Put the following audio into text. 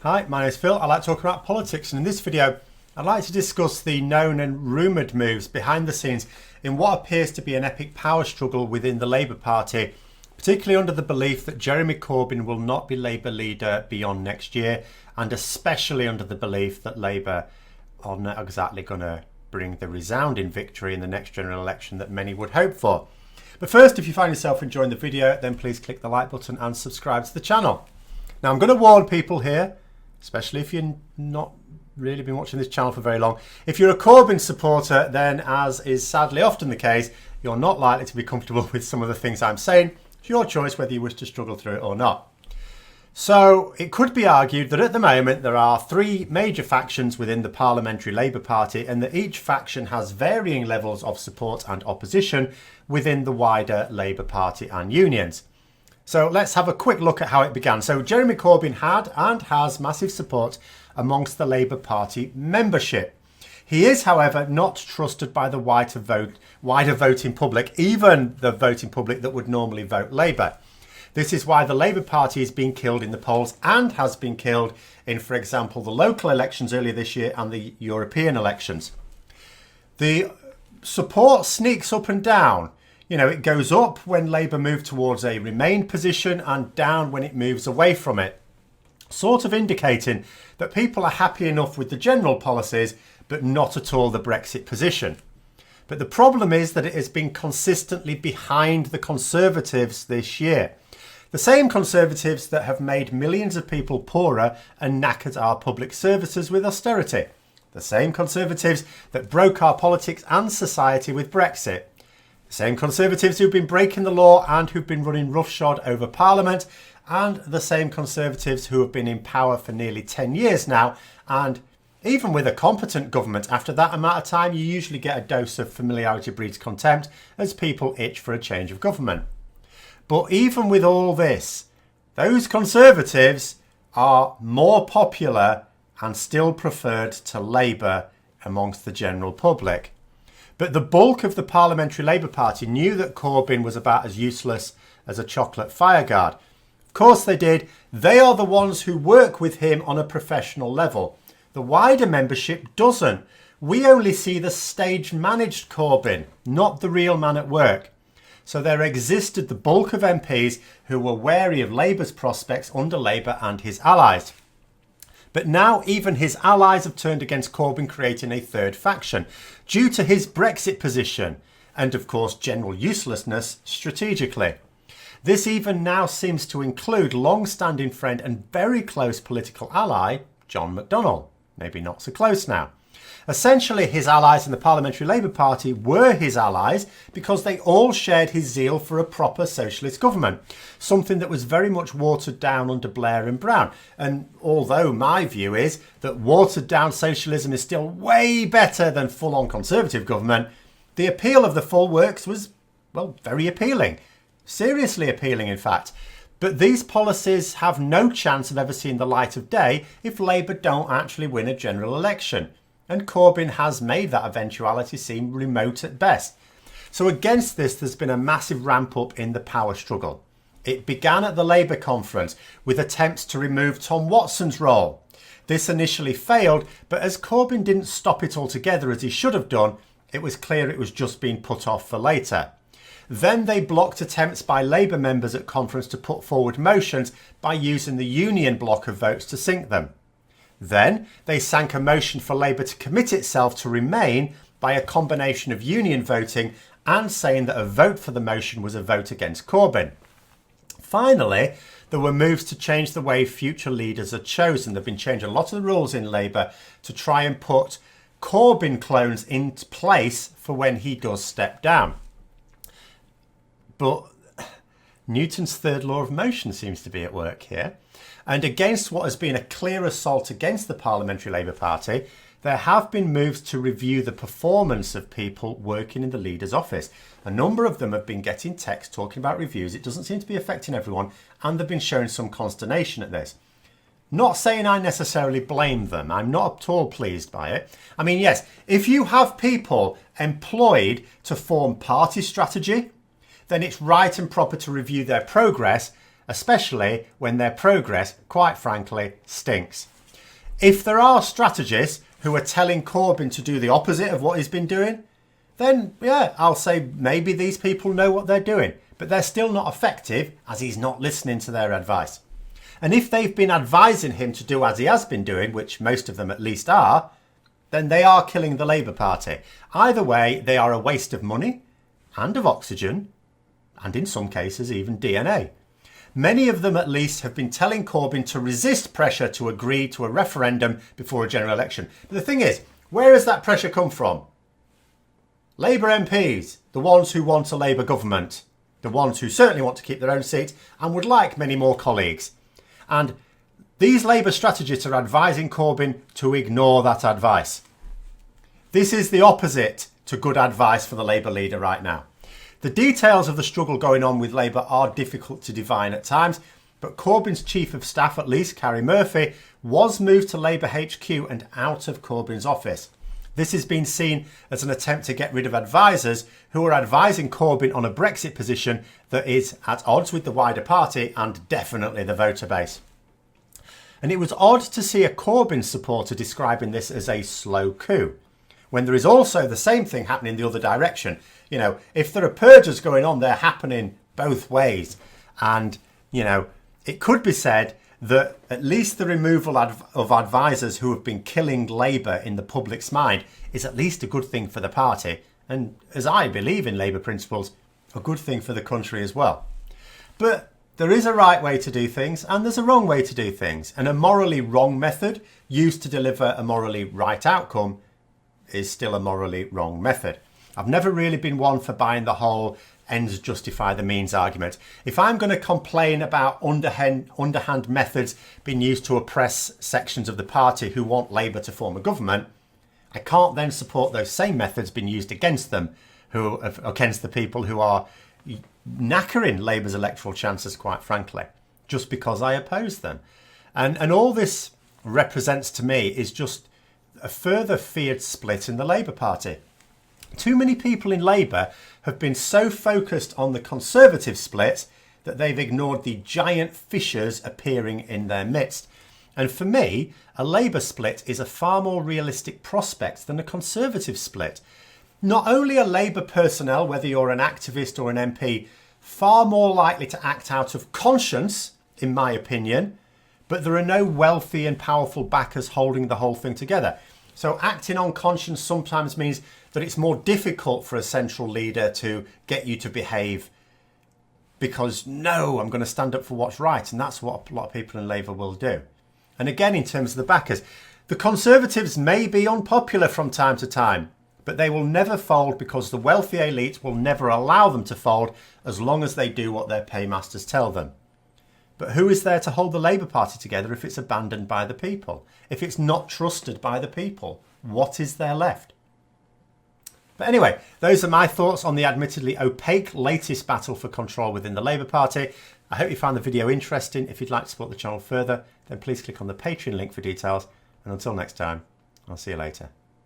Hi, my name is Phil. I like talking about politics, and in this video I'd like to discuss the known and rumoured moves behind the scenes in what appears to be an epic power struggle within the Labour Party, particularly under the belief that Jeremy Corbyn will not be Labour leader beyond next year, and especially under the belief that Labour are not exactly going to bring the resounding victory in the next general election that many would hope for. But first, if you find yourself enjoying the video, then please click the like button and subscribe to the channel. Now, I'm going to warn people here, especially if you've not really been watching this channel for very long. If you're a Corbyn supporter, then as is sadly often the case, you're not likely to be comfortable with some of the things I'm saying. It's your choice whether you wish to struggle through it or not. So it could be argued that at the moment there are three major factions within the Parliamentary Labour Party, and that each faction has varying levels of support and opposition within the wider Labour Party and unions. So let's have a quick look at how it began. So Jeremy Corbyn had and has massive support amongst the Labour Party membership. He is, however, not trusted by the wider voting public, even the voting public that would normally vote Labour. This is why the Labour Party is being killed in the polls and has been killed in, for example, the local elections earlier this year and the European elections. The support sneaks up and down. You know, it goes up when Labour move towards a Remain position and down when it moves away from it, sort of indicating that people are happy enough with the general policies, but not at all the Brexit position. But the problem is that it has been consistently behind the Conservatives this year. The same Conservatives that have made millions of people poorer and knackered our public services with austerity. The same Conservatives that broke our politics and society with Brexit. The same Conservatives who've been breaking the law and who've been running roughshod over Parliament, and the same Conservatives who have been in power for nearly 10 years now, and even with a competent government, after that amount of time you usually get a dose of familiarity breeds contempt as people itch for a change of government. But even with all this, those Conservatives are more popular and still preferred to Labour amongst the general public. But the bulk of the Parliamentary Labour Party knew that Corbyn was about as useless as a chocolate fireguard. Of course they did. They are the ones who work with him on a professional level. The wider membership doesn't. We only see the stage-managed Corbyn, not the real man at work. So there existed the bulk of MPs who were wary of Labour's prospects under Labour and his allies. But now even his allies have turned against Corbyn, creating a third faction due to his Brexit position and, of course, general uselessness strategically. This even now seems to include long-standing friend and very close political ally, John McDonnell. Maybe not so close now. Essentially, his allies in the Parliamentary Labour Party were his allies because they all shared his zeal for a proper socialist government, something that was very much watered down under Blair and Brown. And although my view is that watered down socialism is still way better than full-on Conservative government, the appeal of the full works was, well, very appealing. Seriously appealing, in fact. But these policies have no chance of ever seeing the light of day if Labour don't actually win a general election. And Corbyn has made that eventuality seem remote at best. So against this, there's been a massive ramp up in the power struggle. It began at the Labour conference with attempts to remove Tom Watson's role. This initially failed, but as Corbyn didn't stop it altogether as he should have done, it was clear it was just being put off for later. Then they blocked attempts by Labour members at conference to put forward motions by using the union block of votes to sink them. Then they sank a motion for Labour to commit itself to Remain by a combination of union voting and saying that a vote for the motion was a vote against Corbyn. Finally, there were moves to change the way future leaders are chosen. They've been changing a lot of the rules in Labour to try and put Corbyn clones into place for when he does step down. But Newton's third law of motion seems to be at work here. And against what has been a clear assault against the Parliamentary Labour Party, there have been moves to review the performance of people working in the leader's office. A number of them have been getting texts talking about reviews. It doesn't seem to be affecting everyone, and they've been showing some consternation at this. Not saying I necessarily blame them. I'm not at all pleased by it. I mean, yes, if you have people employed to form party strategy, then it's right and proper to review their progress especially when their progress, quite frankly, stinks. If there are strategists who are telling Corbyn to do the opposite of what he's been doing, then yeah, I'll say maybe these people know what they're doing, but they're still not effective as he's not listening to their advice. And if they've been advising him to do as he has been doing, which most of them at least are, then they are killing the Labour Party. Either way, they are a waste of money and of oxygen, and in some cases even DNA. Many of them at least have been telling Corbyn to resist pressure to agree to a referendum before a general election. But the thing is, where has that pressure come from? Labour MPs, the ones who want a Labour government, the ones who certainly want to keep their own seats and would like many more colleagues. And these Labour strategists are advising Corbyn to ignore that advice. This is the opposite to good advice for the Labour leader right now. The details of the struggle going on with Labour are difficult to divine at times, but Corbyn's chief of staff, at least, Carrie Murphy, was moved to Labour HQ and out of Corbyn's office. This has been seen as an attempt to get rid of advisors who are advising Corbyn on a Brexit position that is at odds with the wider party and definitely the voter base. And it was odd to see a Corbyn supporter describing this as a slow coup, when there is also the same thing happening the other direction. You know, if there are purges going on, they're happening both ways. And, you know, it could be said that at least the removal of advisors who have been killing Labour in the public's mind is at least a good thing for the party. And as I believe in Labour principles, a good thing for the country as well. But there is a right way to do things and there's a wrong way to do things. And a morally wrong method used to deliver a morally right outcome is still a morally wrong method. I've never really been one for buying the whole ends justify the means argument. If I'm going to complain about underhand methods being used to oppress sections of the party who want Labour to form a government, I can't then support those same methods being used against them, against the people who are knackering Labour's electoral chances, quite frankly, just because I oppose them. And all this represents to me is just a further feared split in the Labour Party. Too many people in Labour have been so focused on the Conservative split that they've ignored the giant fissures appearing in their midst. And for me, a Labour split is a far more realistic prospect than a Conservative split. Not only are Labour personnel, whether you're an activist or an MP, far more likely to act out of conscience, in my opinion, but there are no wealthy and powerful backers holding the whole thing together. So acting on conscience sometimes means that it's more difficult for a central leader to get you to behave because, no, I'm going to stand up for what's right. And that's what a lot of people in Labour will do. And again, in terms of the backers, the Conservatives may be unpopular from time to time, but they will never fold because the wealthy elite will never allow them to fold as long as they do what their paymasters tell them. But who is there to hold the Labour Party together if it's abandoned by the people? If it's not trusted by the people, what is there left? But anyway, those are my thoughts on the admittedly opaque latest battle for control within the Labour Party. I hope you found the video interesting. If you'd like to support the channel further, then please click on the Patreon link for details. And until next time, I'll see you later.